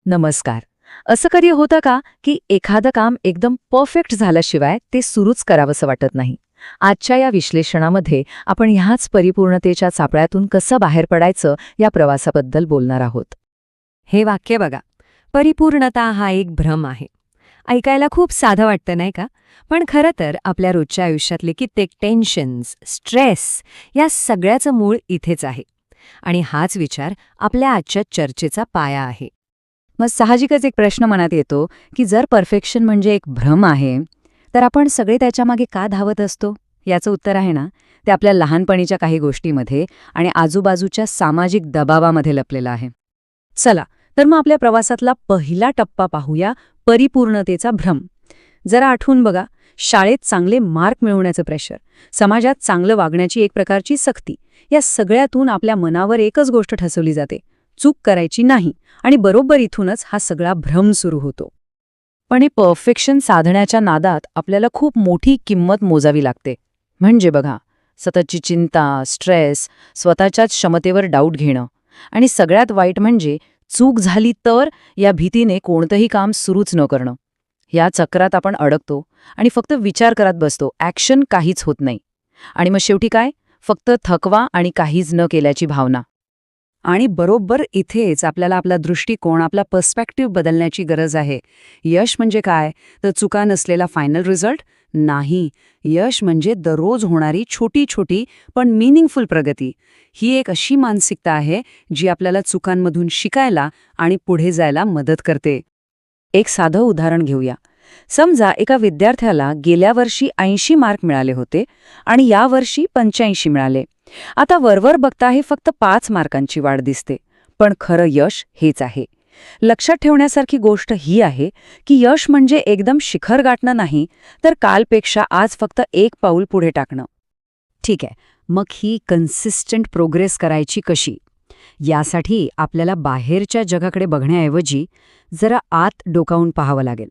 नमस्कार. असं कधी होतं का की एखादं काम एकदम परफेक्ट झाल्याशिवाय ते सुरूच करावंसं वाटत नाही? आजच्या या विश्लेषणामध्ये आपण ह्याच परिपूर्णतेच्या सापळ्यातून कसं बाहेर पडायचं या प्रवासाबद्दल बोलणार आहोत. हे वाक्य बघा. परिपूर्णता हा एक भ्रम आहे. ऐकायला खूप साधं वाटतं नाही का? पण खरं तर आपल्या रोजच्या आयुष्यातले कित्येक टेन्शन्स, स्ट्रेस या सगळ्याचं मूळ इथेच आहे. आणि हाच विचार आपल्या आजच्या चर्चेचा पाया आहे. मग साहजिकच एक प्रश्न मनात येतो की जर परफेक्शन म्हणजे एक भ्रम आहे, तर आपण सगळे त्याच्यामागे का धावत असतो? याचं उत्तर आहे ना, ते आपल्या लहानपणीच्या काही गोष्टीमध्ये आणि आजूबाजूच्या सामाजिक दबावामध्ये लपलेलं आहे. चला, तर मग आपल्या प्रवासातला पहिला टप्पा पाहूया, परिपूर्णतेचा भ्रम. जरा आठवून बघा, शाळेत चांगले मार्क मिळवण्याचं प्रेशर, समाजात चांगलं वागण्याची एक प्रकारची सक्ती, या सगळ्यातून आपल्या मनावर एकच गोष्ट ठसवली जाते: चूक करायची नाही. आणि बरोबर इथूनच हा सगळा भ्रम सुरू होतो. पण हे परफेक्शन साधण्याच्या नादात आपल्याला खूप मोठी किंमत मोजावी लागते. म्हणजे बघा, सततची चिंता, स्ट्रेस, स्वतःच्याच क्षमतेवर डाऊट घेणं, आणि सगळ्यात वाईट म्हणजे चूक झाली तर या भीतीने कोणतंही काम सुरूच न करणं. या चक्रात आपण अडकतो आणि फक्त विचार करत बसतो, ॲक्शन काहीच होत नाही. आणि मग शेवटी काय? फक्त थकवा आणि काहीच न केल्याची भावना. आणि बरोबर इथेच आपल्याला आपला दृष्टिकोन, आपला पर्स्पेक्टिव्ह बदलण्याची गरज आहे. यश म्हणजे काय? तर चुका नसलेला फायनल रिझल्ट नाही. यश म्हणजे दररोज होणारी छोटी छोटी पण मीनिंगफुल प्रगती. ही एक अशी मानसिकता आहे जी आपल्याला चुकांमधून शिकायला आणि पुढे जायला मदत करते. एक साधं उदाहरण घेऊया. समजा एका विद्यार्थ्याला गेल्या वर्षी 80 मार्क मिळाले होते आणि यावर्षी 85 मिळाले. आता वरवर बघता हे फक्त 5 मार्कांची वाढ दिसते, पण खरं यश हेच आहे. लक्षात ठेवण्यासारखी गोष्ट ही आहे की यश म्हणजे एकदम शिखर गाठणं नाही, तर कालपेक्षा आज फक्त एक पाऊल पुढे टाकणं. ठीक आहे, मग ही कन्सिस्टंट प्रोग्रेस करायची कशी? यासाठी आपल्याला बाहेरच्या जगाकडे बघण्याऐवजी जरा आत डोकावून पाहावं लागेल.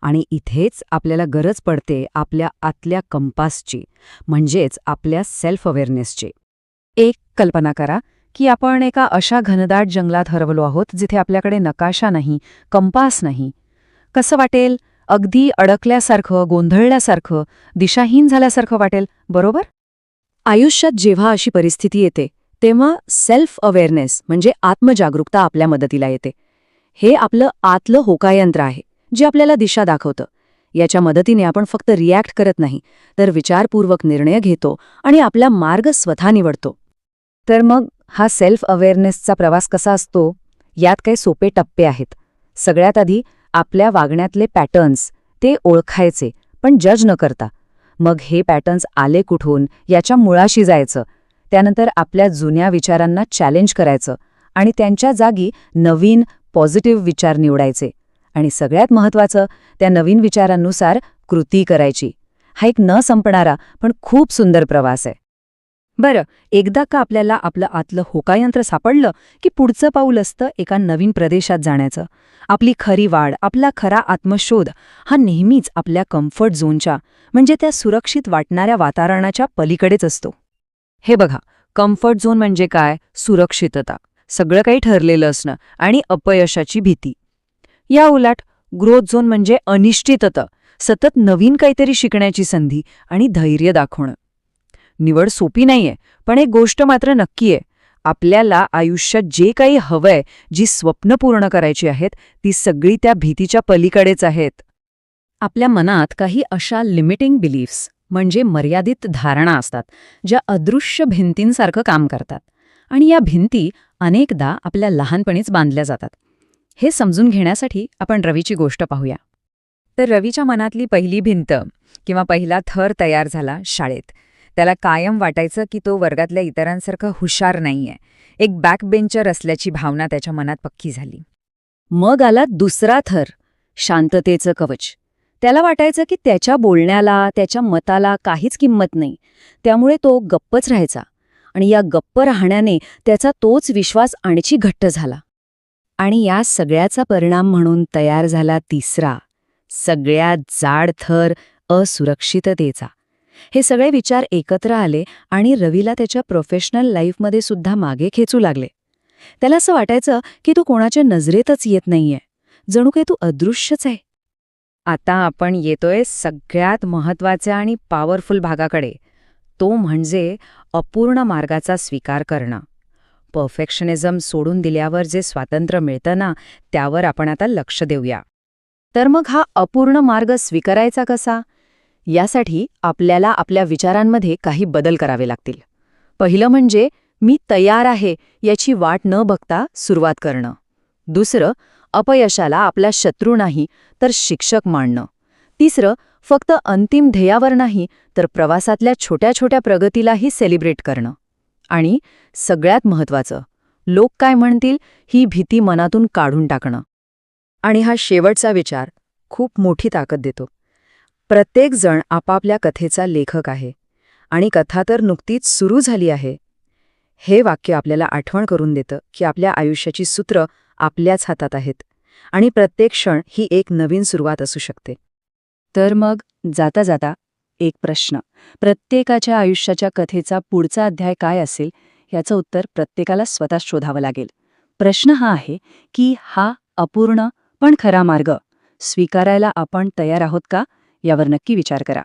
आणि इथेच आपल्याला गरज पडते आपल्या आतल्या कंपासची, म्हणजेच आपल्या सेल्फ अवेअरनेसची. एक कल्पना करा की आपण एका अशा घनदाट जंगलात हरवलो आहोत जिथे आपल्याकडे नकाशा नाही, कंपास नाही. कसं वाटेल? अगदी अडकल्यासारखं, गोंधळल्यासारखं, दिशाहीन झाल्यासारखं वाटेल, बरोबर? आयुष्यात जेव्हा अशी परिस्थिती येते तेव्हा सेल्फ अवेअरनेस म्हणजे आत्मजागरूकता आपल्या मदतीला येते. हे आपलं आतलं होकायंत्र आहे जे आपल्याला दिशा दाखवतं. याच्या मदतीने आपण फक्त रिॲक्ट करत नाही, तर विचारपूर्वक निर्णय घेतो आणि आपला मार्ग स्वतः निवडतो. तर मग हा सेल्फ अवेअरनेसचा प्रवास कसा असतो? यात काही सोपे टप्पे आहेत. सगळ्यात आधी आपल्या वागण्यातले पॅटर्न्स ते ओळखायचे, पण जज न करता. मग हे पॅटर्न्स आले कुठून याच्या मुळाशी जायचं. त्यानंतर आपल्या जुन्या विचारांना चॅलेंज करायचं आणि त्यांच्या जागी नवीन पॉझिटिव्ह विचार निवडायचे. आणि सगळ्यात महत्त्वाचं, त्या नवीन विचारांनुसार कृती करायची. हा एक न संपणारा पण खूप सुंदर प्रवास आहे. बरं, एकदा का आपल्याला आपलं आतलं होकायंत्र सापडलं की पुढचं पाऊल असतं एका नवीन प्रदेशात जाण्याचं. आपली खरी वाढ, आपला खरा आत्मशोध हा नेहमीच आपल्या कम्फर्ट झोनच्या, म्हणजे त्या सुरक्षित वाटणाऱ्या वातावरणाच्या पलीकडेच असतो. हे बघा, कम्फर्ट झोन म्हणजे काय? सुरक्षितता, सगळं काही ठरलेलं असणं आणि अपयशाची भीती. या उलट ग्रोथ झोन म्हणजे अनिश्चितता, सतत नवीन काहीतरी शिकण्याची संधी आणि धैर्य दाखवणं. निवड सोपी नाहीये, पण एक गोष्ट मात्र नक्की आहे, आपल्याला आयुष्यात जे काही हवंय, जी स्वप्न पूर्ण करायची आहेत, ती सगळी त्या भीतीच्या पलीकडेच आहेत. आपल्या मनात काही अशा लिमिटिंग बिलीफ्स म्हणजे मर्यादित धारणा असतात, ज्या अदृश्य भिंतींसारखं काम करतात. आणि या भिंती अनेकदा आपल्या लहानपणीच बांधल्या जातात. हे समजून घेण्यासाठी आपण रवीची गोष्ट पाहूया. तर रवीच्या मनातली पहिली भिंत किंवा पहिला थर तयार झाला शाळेत. त्याला कायम वाटायचं की तो वर्गातल्या इतरांसारखं हुशार नाहीये. एक बॅकबेंचर असल्याची भावना त्याच्या मनात पक्की झाली. मग आला दुसरा थर, शांततेचं कवच. त्याला वाटायचं की त्याच्या बोलण्याला, त्याच्या मताला काहीच किंमत नाही. त्यामुळे तो गप्पच राहायचा. आणि या गप्प राहण्याने त्याचा तोच विश्वास आणखी घट्ट झाला. आणि या सगळ्याचा परिणाम म्हणून तयार झाला तिसरा, सगळ्यात जाड थर, असुरक्षिततेचा. हे सगळे विचार एकत्र आले आणि रवीला त्याच्या प्रोफेशनल लाईफमध्ये सुद्धा मागे खेचू लागले. त्याला असं वाटायचं की तो कोणाच्या नजरेतच येत नाहीये. जणू काही तू अदृश्यच आहे. आता आपण येतोय सगळ्यात महत्वाच्या आणि पॉवरफुल भागाकडे. तो म्हणजे अपूर्ण मार्गाचा स्वीकार करणं. परफेक्शनिझम सोडून दिल्यावर जे स्वातंत्र्य मिळतं ना, त्यावर आपण आता लक्ष देऊया. तर मग हा अपूर्ण मार्ग स्वीकारायचा कसा? यासाठी आपल्याला आपल्या विचारांमध्ये काही बदल करावे लागतील. पहिलं म्हणजे मी तयार आहे याची वाट न बघता सुरुवात करणं. दुसरं, अपयशाला आपला शत्रू नाही तर शिक्षक मानणं. तिसरं, फक्त अंतिम ध्येयावर नाही तर प्रवासातल्या छोट्या छोट्या प्रगतीलाही सेलिब्रेट करणं. आणि सगळ्यात महत्त्वाचं, लोक काय म्हणतील ही भीती मनातून काढून टाकणं. आणि हा शेवटचा विचार खूप मोठी ताकद देतो. प्रत्येकजण आपापल्या कथेचा लेखक आहे आणि कथा तर नुकतीच सुरू झाली आहे. हे वाक्य आपल्याला आठवण करून देतं की आपल्या आयुष्याची सूत्र आपल्याच हातात आहेत आणि प्रत्येक क्षण ही एक नवीन सुरुवात असू शकते. तर मग जाता जाता एक प्रश्न, प्रत्येकाच्या आयुष्याच्या कथेचा पुढचा अध्याय काय असेल याचं उत्तर प्रत्येकाला स्वतः शोधावं लागेल. प्रश्न हा आहे की हा अपूर्ण पण खरा मार्ग स्वीकारायला आपण तयार आहोत का, यावर नक्की विचार करा.